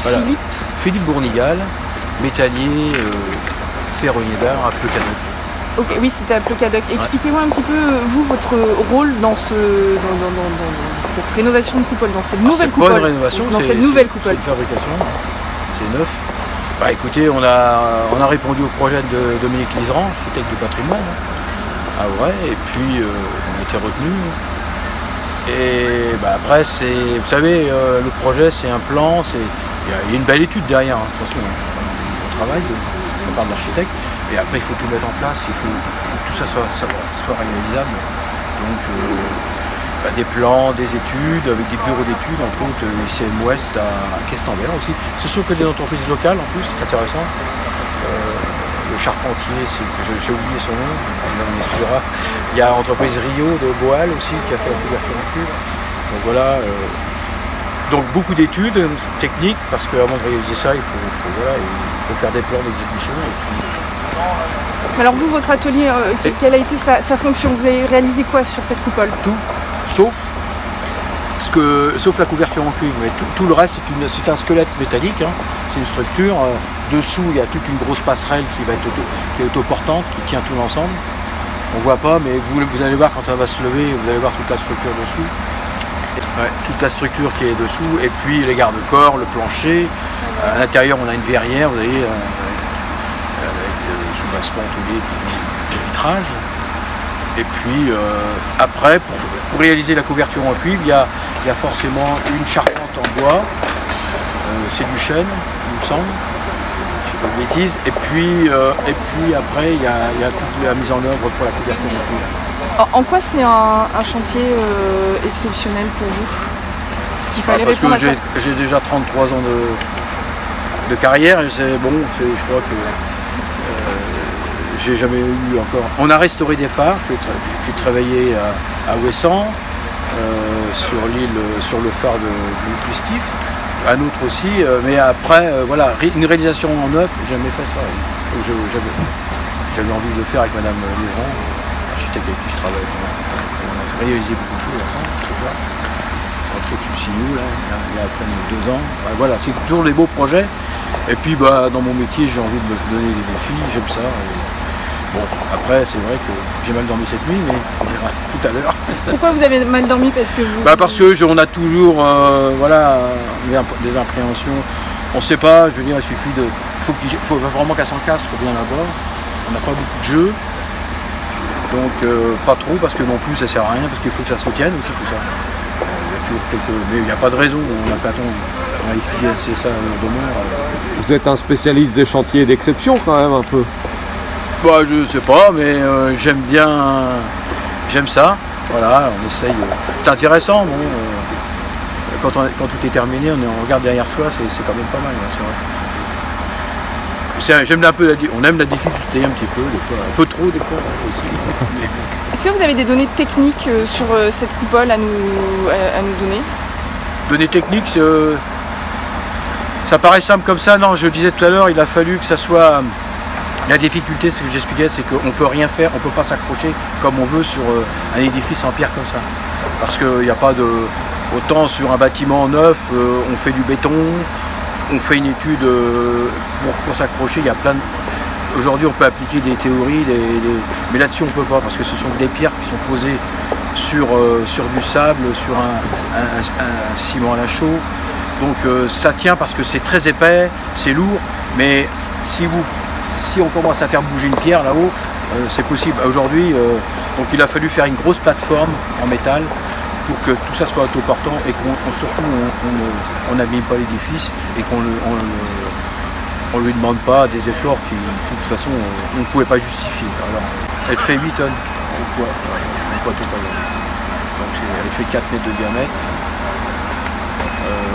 Voilà. Philippe Bournigal, métallier, ferronnier d'art à Pleucadec. Ok, oui, c'était à Pleucadec. Expliquez-moi un petit peu, vous, votre rôle dans cette rénovation de coupole, dans cette nouvelle coupole. C'est pas une rénovation, c'est une fabrication, c'est neuf. Bah écoutez, on a répondu au projet de Dominique Liseran, architecte du patrimoine, à Auray, et puis on a été retenu. Et bah, après, vous savez, le projet, c'est un plan, il y a une belle étude derrière, hein. Attention, on travaille de la part de l'architecte. Et après, il faut tout mettre en place, il faut que tout ça soit réalisable. Donc, des plans, des études, avec des bureaux d'études, entre autres, ICM Ouest à Questembert aussi. Ce sont que des entreprises locales, en plus, c'est intéressant. Le charpentier, j'ai oublié son nom, on m'excusera. Il y a l'entreprise Rio de Boal aussi, qui a fait la couverture en cuivre. Donc voilà. Donc beaucoup d'études techniques, parce qu'avant de réaliser ça, il faut faire des plans d'exécution. Alors vous, votre atelier, quelle a été sa fonction? Vous avez réalisé quoi sur cette coupole? Tout, sauf la couverture en cuivre, mais tout le reste, c'est un squelette métallique, hein. C'est une structure. Dessous, il y a toute une grosse passerelle qui est autoportante, qui tient tout l'ensemble. On ne voit pas, mais vous allez voir quand ça va se lever, vous allez voir toute la structure dessous. Ouais, toute la structure qui est dessous, et puis les garde-corps, le plancher. À l'intérieur, on a une verrière, vous voyez, avec le soubassement, tous les vitrages. Et puis après, pour réaliser la couverture en cuivre, il y a forcément une charpente en bois. C'est du chêne, il me semble. Je ne dis pas de bêtises. Et puis après, il y a toute la mise en œuvre pour la couverture en cuivre. En quoi c'est un chantier exceptionnel pour vous? Ce qu'il fallait parce répondre que j'ai déjà 33 ans de carrière et je crois que j'ai jamais eu encore. On a restauré des phares, j'ai travaillé à Ouessant, sur l'île, sur le phare du Stif, un autre aussi, mais après, voilà, une réalisation en neuf, j'ai jamais fait ça. J'avais envie de le faire avec Madame Liseran, architecte avec qui je travaille. On a réalisé beaucoup de choses ensemble, déjà. Entre Sucignou, là, il y a à peine 2 ans. Voilà, c'est toujours des beaux projets. Et puis dans mon métier, j'ai envie de me donner des défis, j'aime ça. Bon, après, c'est vrai que j'ai mal dormi cette nuit, mais on verra tout à l'heure. Pourquoi vous avez mal dormi? Parce que on a toujours des appréhensions. On ne sait pas, je veux dire, il suffit de. Il faut vraiment qu'elle s'encastre bien d'abord. On n'a pas beaucoup de jeux. Donc pas trop, parce que non plus ça sert à rien, parce qu'il faut que ça se tienne aussi tout ça. Il y a toujours mais il n'y a pas de raison, on a fait on a étudié ça demain. Vous êtes un spécialiste des chantiers d'exception quand même un peu? Bah je sais pas, mais j'aime ça. Voilà, on essaye. C'est intéressant, bon. Quand tout est terminé, on regarde derrière soi, c'est quand même pas mal, c'est vrai. On aime la difficulté un petit peu, des fois, un peu trop des fois aussi. Est-ce que vous avez des données techniques sur cette coupole à nous donner? Données techniques, ça paraît simple comme ça. Non, je le disais tout à l'heure, il a fallu que ça soit. La difficulté, ce que j'expliquais, c'est qu'on ne peut rien faire, on ne peut pas s'accrocher comme on veut sur un édifice en pierre comme ça. Parce qu'il n'y a pas de. Autant sur un bâtiment neuf, on fait du béton, on fait une étude pour s'accrocher, il y a plein de. Aujourd'hui on peut appliquer des théories, mais là-dessus on ne peut pas, parce que ce sont des pierres qui sont posées sur du sable, sur un ciment à la chaux. Donc ça tient parce que c'est très épais, c'est lourd, mais si on commence à faire bouger une pierre là-haut, c'est possible. Aujourd'hui, donc il a fallu faire une grosse plateforme en métal pour que tout ça soit autoportant et surtout on n'abîme pas l'édifice et qu'on ne lui demande pas des efforts qui, de toute façon, on ne pouvait pas justifier. Alors, elle fait 8 tonnes de poids total. Donc elle fait 4 mètres de diamètre.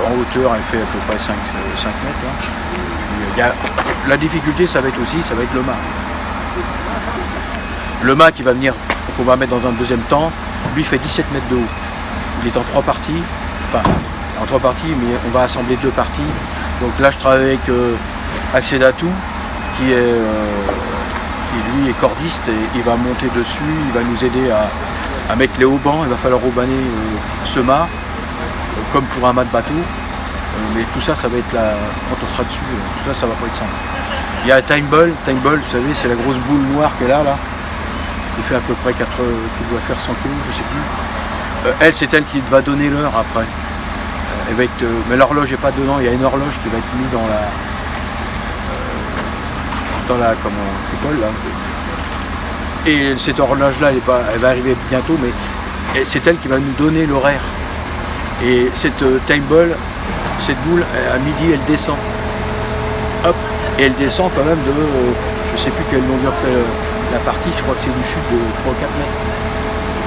En hauteur, elle fait à peu près 5 mètres. Hein. La difficulté, ça va être le mât. Le mât qu'on va mettre dans un deuxième temps, lui fait 17 mètres de haut. Il est en 3 parties, mais on va assembler 2 parties. Donc là, je travaille avec Axel Datou, qui lui est cordiste, et il va monter dessus, il va nous aider à mettre les haubans. Il va falloir haubaner ce mât, comme pour un mât de bateau. Mais tout ça, ça va être là, quand on sera dessus, tout ça va pas être simple. Il y a Time Ball, vous savez, c'est la grosse boule noire qu'elle a là, qui fait à peu près 4, qui doit faire 100 kg, je sais plus. Elle, c'est elle qui va donner l'heure après. Elle va être, mais l'horloge n'est pas dedans, il y a une horloge qui va être mise dans la coupole là. Et cette horloge-là, elle va arriver bientôt, mais c'est elle qui va nous donner l'horaire. Et cette Time Ball, cette boule, à midi, elle descend. Hop, et elle descend quand même de, je sais plus quelle longueur fait la partie, je crois que c'est une chute de 3 ou 4 mètres.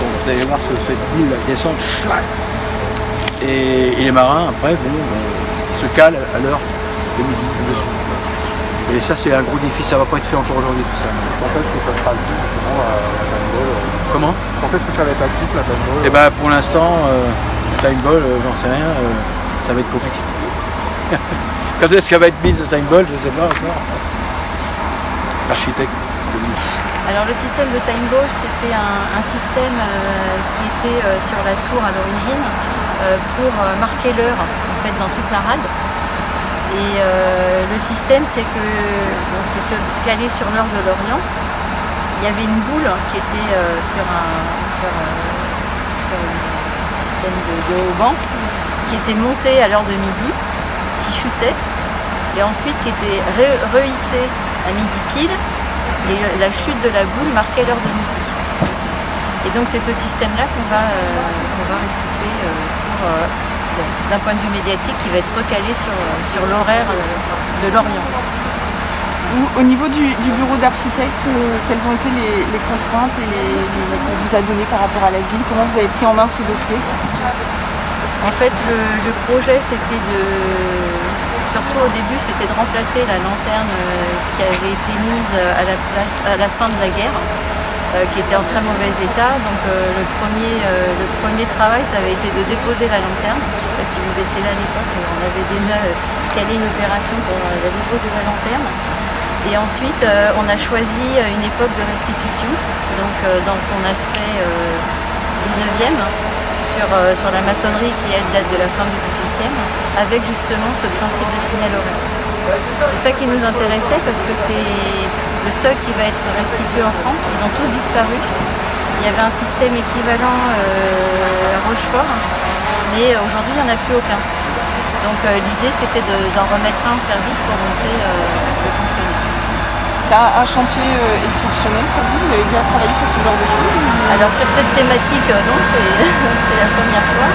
Donc vous allez voir ce que cette boule elle descend. Et les marins, après, se calent à l'heure de midi dessus. Et ça, c'est un gros défi, ça va pas être fait encore aujourd'hui tout ça. Quand est-ce que ça sera actif justement la Time Ball Comment? Quand est-ce que ça va être actif la Time Ball? Eh ben pour l'instant, la Time Ball, j'en sais rien, ça va être compliqué. Quand est-ce qu'elle va être mise la Time Ball, je sais pas encore. L'architecte. Alors le système de Time Ball, c'était un système qui était sur la tour à l'origine pour marquer l'heure en fait dans toute la rade. Et le système, c'est que c'est se caler sur l'heure de l'Orient. Il y avait une boule qui était sur un système de haut-banc, qui était montée à l'heure de midi, qui chutait, et ensuite qui était rehissée à midi pile, et la chute de la boule marquait l'heure de midi. Et donc c'est ce système-là qu'on va restituer pour... d'un point de vue médiatique qui va être recalé sur l'horaire de l'Orient. Au niveau du bureau d'architecte, quelles ont été les contraintes qu'on vous a données par rapport à la ville? Comment vous avez pris en main ce dossier? En fait, le projet, c'était surtout au début, c'était de remplacer la lanterne qui avait été mise à la fin de la guerre. Qui était en très mauvais état. Donc le premier travail, ça avait été de déposer la lanterne. Je ne sais pas si vous étiez là à l'époque, mais on avait déjà calé une opération pour la dépose de la lanterne. Et ensuite, on a choisi une époque de restitution, donc dans son aspect 19e, sur la maçonnerie qui, elle, date de la fin du 18e, avec justement ce principe de signal horaire. C'est ça qui nous intéressait parce que c'est le seul qui va être restitué en France. Ils ont tous disparu. Il y avait un système équivalent à Rochefort, mais aujourd'hui il n'y en a plus aucun. Donc l'idée c'était d'en remettre un en service pour montrer le fonctionnement. C'est un chantier exceptionnel pour vous? Vous avez déjà travaillé sur ce genre de choses? Alors sur cette thématique, non, c'est la première fois.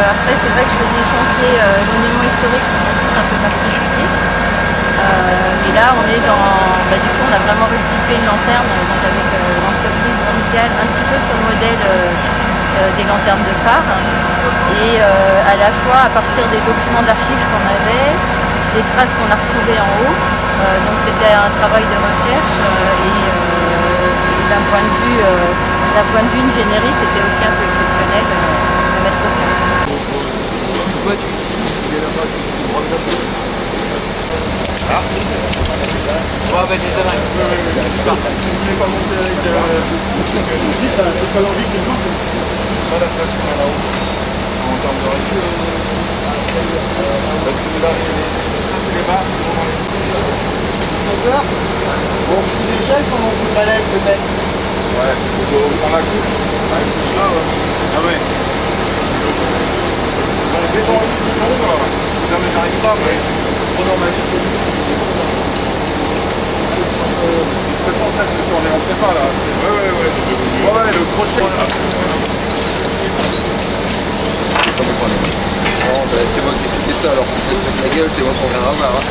Après c'est vrai que je fais des chantiers monuments historiques qui sont tous un peu particuliers. Et là on est du coup on a vraiment restitué une lanterne donc avec l'entreprise Brunical un petit peu sur le modèle des lanternes de phare et à la fois à partir des documents d'archives qu'on avait, des traces qu'on a retrouvées en haut. Donc c'était un travail de recherche et d'un point de vue ingénierie c'était aussi un peu exceptionnel de mettre au point. Ah. On va mettre les arrêts. Vous voulez pas monter avec c'est pas l'envie que nous pas la place qu'on a là-haut. En termes de ratio, celui-là, c'est les bas. Bon, petit échelle pendant qu'on balève peut-être. Ouais, on prend la couche. Ouais, couche là, ouais. Ah ouais. Bon, descend un petit peu long, si jamais j'arrive pas, mais trop normatif, c'est lui. De toute façon, ça, on les rentrait pas là. Ouais, le crochet. Bon, ben c'est moi qui expliquais ça, alors si ça se met la gueule, c'est moi qu'on viendra voir. Hein.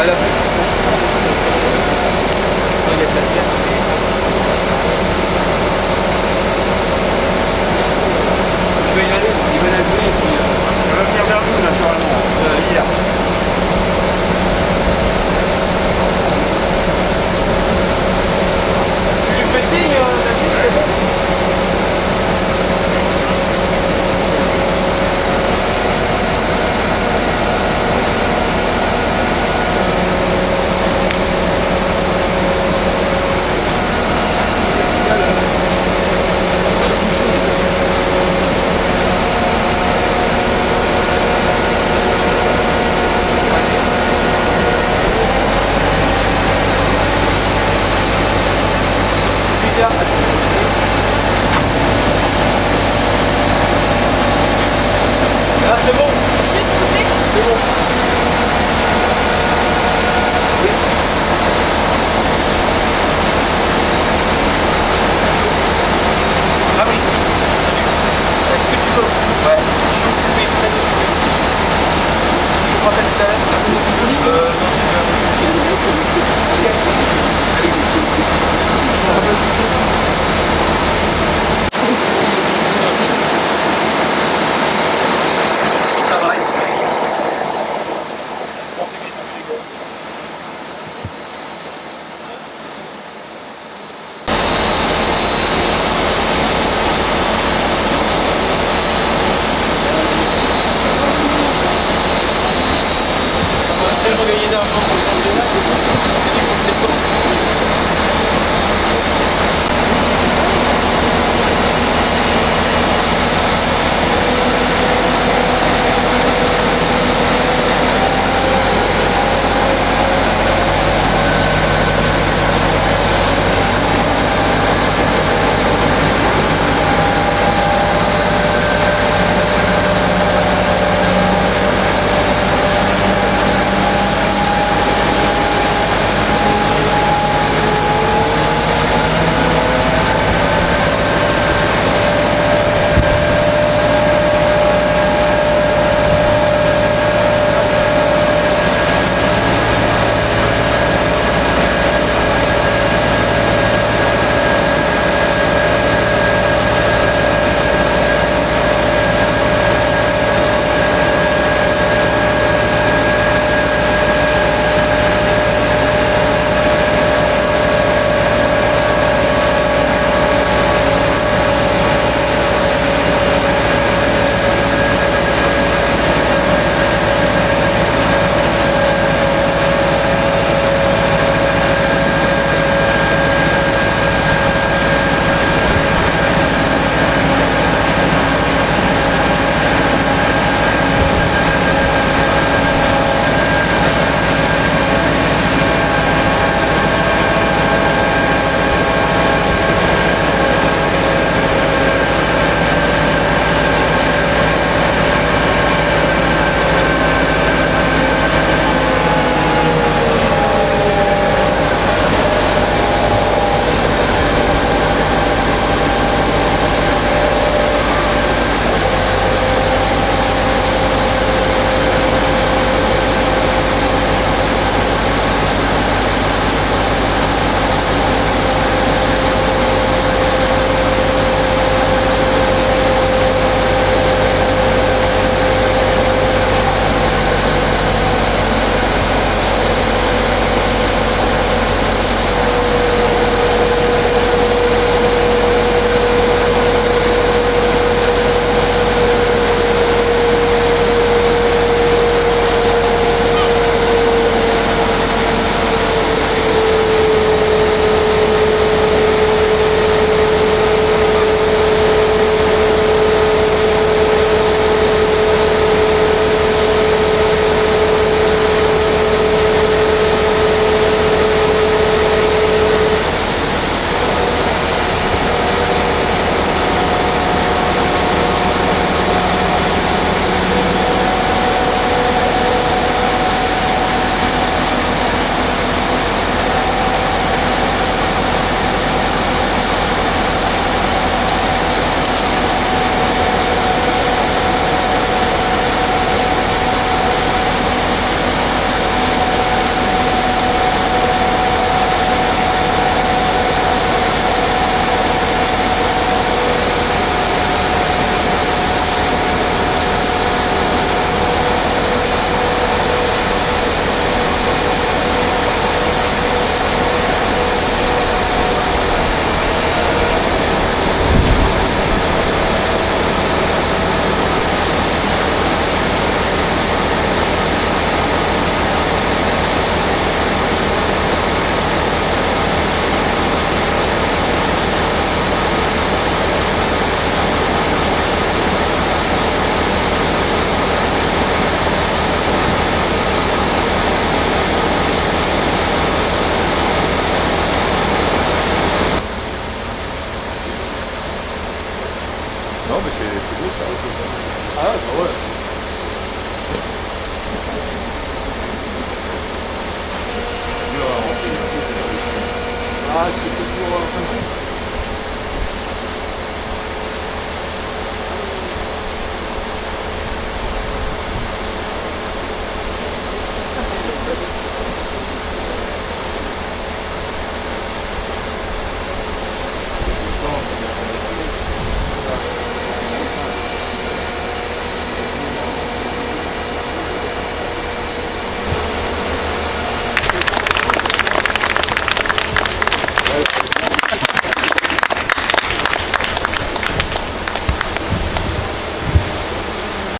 la fin. Il y a de la pierre. Je vais y aller, il va la jouer et puis... Elle va venir vers nous naturellement. hier. Tu fais signe, David, c'est bon? Là, c'est bon. C'est bon. Oui. Ah oui. Est-ce que tu peux? Ouais. Je suis occupé, très occupé. Je crois que tout à l'heure. Ça va. Tellement gagné d'argent sur le championnat, c'est dit, faut que c'est c'est beau ça. Ah ouais, bah ouais. Ah, c'est toujours...